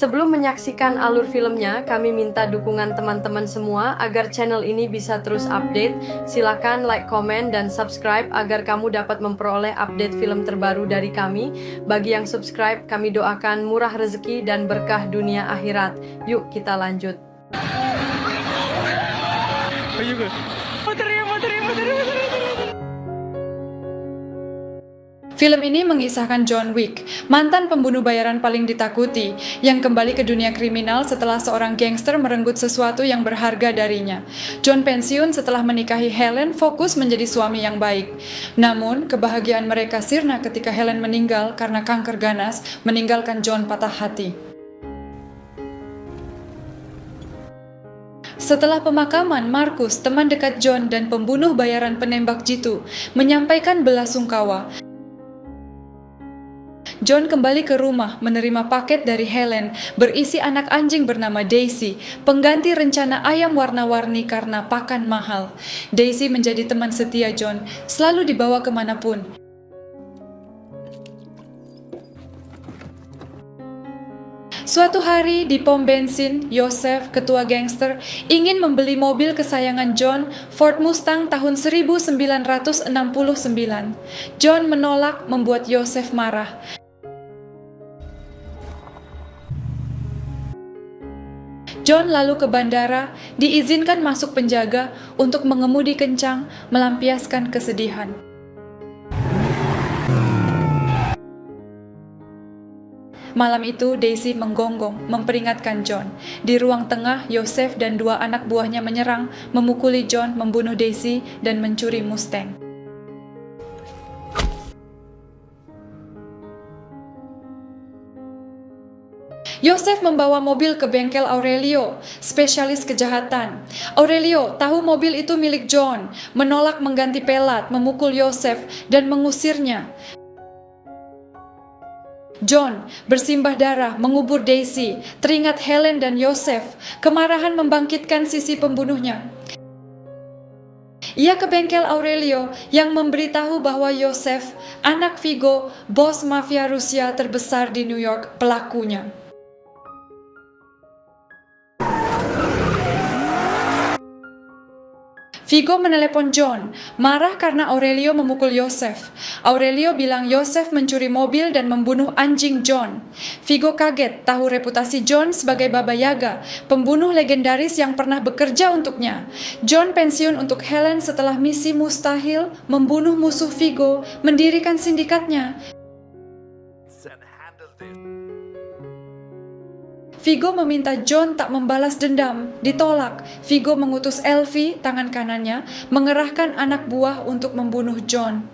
Sebelum menyaksikan alur filmnya, kami minta dukungan teman-teman semua agar channel ini bisa terus update. Silakan like, komen, dan subscribe agar kamu dapat memperoleh update film terbaru dari kami. Bagi yang subscribe, kami doakan murah rezeki dan berkah dunia akhirat. Yuk kita lanjut. Film ini mengisahkan John Wick, mantan pembunuh bayaran paling ditakuti, yang kembali ke dunia kriminal setelah seorang gangster merenggut sesuatu yang berharga darinya. John pensiun setelah menikahi Helen, fokus menjadi suami yang baik. Namun, kebahagiaan mereka sirna ketika Helen meninggal karena kanker ganas, meninggalkan John patah hati. Setelah pemakaman, Marcus, teman dekat John dan pembunuh bayaran penembak jitu, menyampaikan belasungkawa. John kembali ke rumah menerima paket dari Helen berisi anak anjing bernama Daisy, pengganti rencana ayam warna-warni karena pakan mahal. Daisy menjadi teman setia John, selalu dibawa kemanapun. Suatu hari di pom bensin, Joseph, ketua gangster, ingin membeli mobil kesayangan John, Ford Mustang tahun 1969. John menolak, membuat Joseph marah. John lalu ke bandara, diizinkan masuk penjaga untuk mengemudi kencang, melampiaskan kesedihan. Malam itu, Daisy menggonggong, memperingatkan John. Di ruang tengah, Joseph dan dua anak buahnya menyerang, memukuli John, membunuh Daisy, dan mencuri Mustang. Joseph membawa mobil ke bengkel Aurelio, spesialis kejahatan. Aurelio tahu mobil itu milik John, menolak mengganti pelat, memukul Joseph, dan mengusirnya. John bersimbah darah mengubur Daisy, teringat Helen dan Joseph. Kemarahan membangkitkan sisi pembunuhnya. Ia ke bengkel Aurelio yang memberitahu bahwa Joseph, anak Vigo, bos mafia Rusia terbesar di New York, pelakunya. Vigo menelepon John, marah karena Aurelio memukul Joseph. Aurelio bilang Joseph mencuri mobil dan membunuh anjing John. Vigo kaget tahu reputasi John sebagai Baba Yaga, pembunuh legendaris yang pernah bekerja untuknya. John pensiun untuk Helen setelah misi mustahil, membunuh musuh Vigo, mendirikan sindikatnya. Vigo meminta John tak membalas dendam, ditolak. Vigo mengutus Elfie, tangan kanannya, mengerahkan anak buah untuk membunuh John.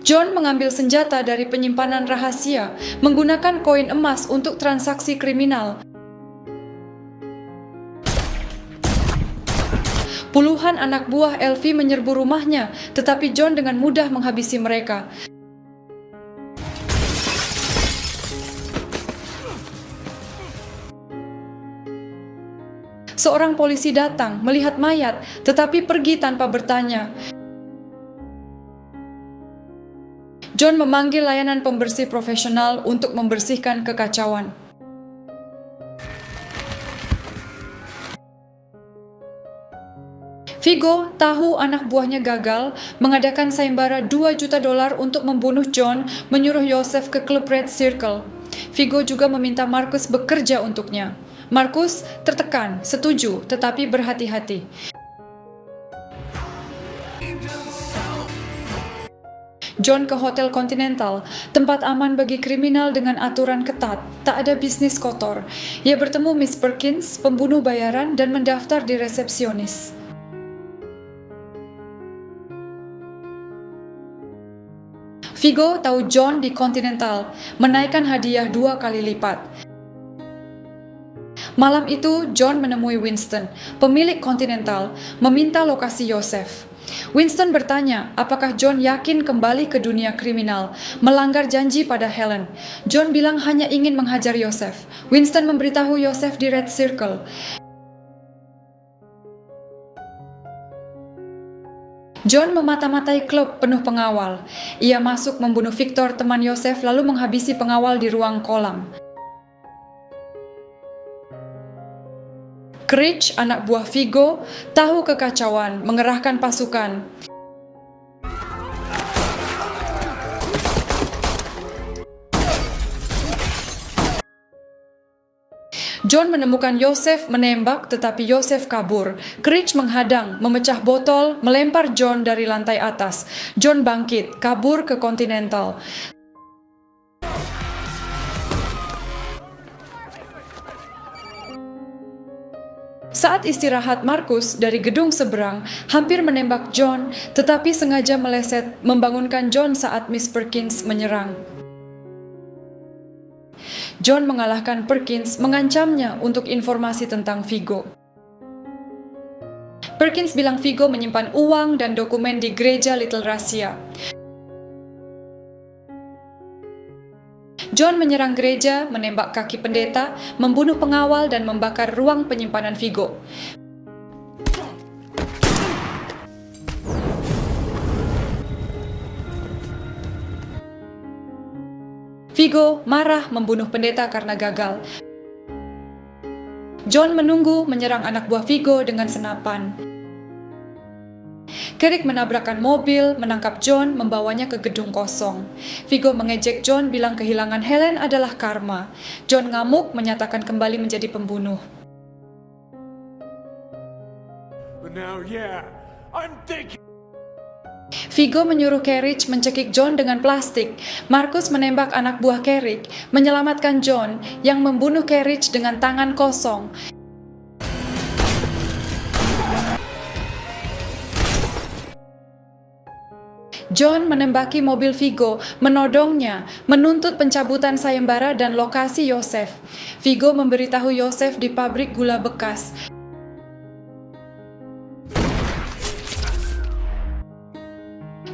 John mengambil senjata dari penyimpanan rahasia, menggunakan koin emas untuk transaksi kriminal. Puluhan anak buah Elfie menyerbu rumahnya, tetapi John dengan mudah menghabisi mereka. Seorang polisi datang, melihat mayat, tetapi pergi tanpa bertanya. John memanggil layanan pembersih profesional untuk membersihkan kekacauan. Vigo tahu anak buahnya gagal, mengadakan sayembara $2 juta untuk membunuh John, menyuruh Joseph ke klub Red Circle. Vigo juga meminta Marcus bekerja untuknya. Marcus tertekan, setuju, tetapi berhati-hati. John ke Hotel Continental, tempat aman bagi kriminal dengan aturan ketat, tak ada bisnis kotor. Ia bertemu Miss Perkins, pembunuh bayaran, dan mendaftar di resepsionis. Vigo tahu John di Continental, menaikkan hadiah 2 kali lipat. Malam itu, John menemui Winston, pemilik Continental, meminta lokasi Joseph. Winston bertanya apakah John yakin kembali ke dunia kriminal, melanggar janji pada Helen. John bilang hanya ingin menghajar Joseph. Winston memberitahu Joseph di Red Circle. John memata-matai klub penuh pengawal. Ia masuk membunuh Victor, teman Yosef, lalu menghabisi pengawal di ruang kolam. Courage, anak buah Vigo, tahu kekacauan, mengerahkan pasukan. John menemukan Yosef, menembak, tetapi Yosef kabur. Courage menghadang, memecah botol, melempar John dari lantai atas. John bangkit, kabur ke Continental. Saat istirahat, Marcus dari gedung seberang hampir menembak John, tetapi sengaja meleset membangunkan John saat Miss Perkins menyerang. John mengalahkan Perkins, mengancamnya untuk informasi tentang Vigo. Perkins bilang Vigo menyimpan uang dan dokumen di gereja Little Russia. John menyerang gereja, menembak kaki pendeta, membunuh pengawal, dan membakar ruang penyimpanan Vigo. Vigo marah membunuh pendeta karena gagal. John menunggu menyerang anak buah Vigo dengan senapan. Carrick menabrakkan mobil, menangkap John, membawanya ke gedung kosong. Vigo mengejek John, bilang kehilangan Helen adalah karma. John ngamuk, menyatakan kembali menjadi pembunuh. But now, yeah, I'm thinking. Vigo menyuruh Carrick mencekik John dengan plastik. Marcus menembak anak buah Carrick, menyelamatkan John yang membunuh Carrick dengan tangan kosong. John menembaki mobil Vigo, menodongnya, menuntut pencabutan sayembara dan lokasi Yosef. Vigo memberitahu Yosef di pabrik gula bekas.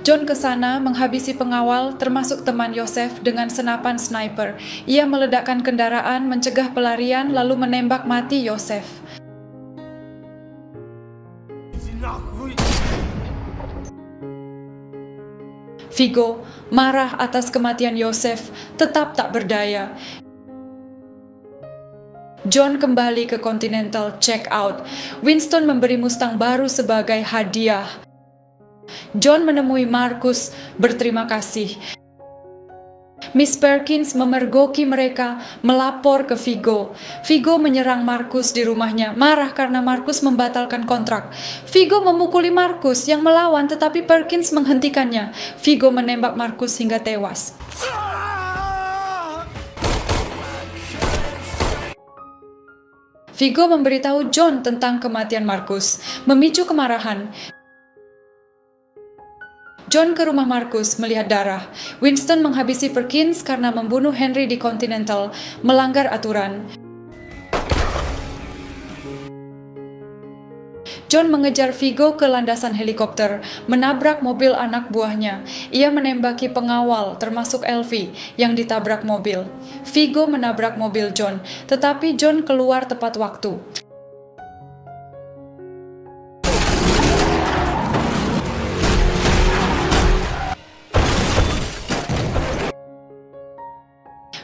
John ke sana menghabisi pengawal termasuk teman Yosef dengan senapan sniper. Ia meledakkan kendaraan, mencegah pelarian, lalu menembak mati Yosef. Vigo marah atas kematian Yosef, tetap tak berdaya. John kembali ke Continental, check out. Winston memberi Mustang baru sebagai hadiah. John menemui Marcus, berterima kasih. Miss Perkins memergoki mereka, melapor ke Vigo. Vigo menyerang Marcus di rumahnya, marah karena Marcus membatalkan kontrak. Vigo memukuli Marcus yang melawan, tetapi Perkins menghentikannya. Vigo menembak Marcus hingga tewas. Vigo memberitahu John tentang kematian Marcus, memicu kemarahan. John ke rumah Marcus melihat darah. Winston menghabisi Perkins karena membunuh Henry di Continental, melanggar aturan. John mengejar Vigo ke landasan helikopter, menabrak mobil anak buahnya. Ia menembaki pengawal, termasuk Elvie, yang ditabrak mobil. Vigo menabrak mobil John, tetapi John keluar tepat waktu.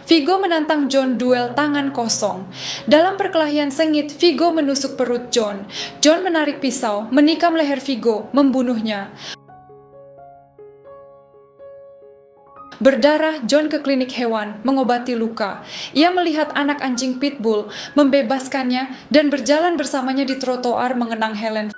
Vigo menantang John duel tangan kosong. Dalam perkelahian sengit, Vigo menusuk perut John. John menarik pisau, menikam leher Vigo, membunuhnya. Berdarah, John ke klinik hewan, mengobati luka. Ia melihat anak anjing pitbull, membebaskannya, dan berjalan bersamanya di trotoar mengenang Helen.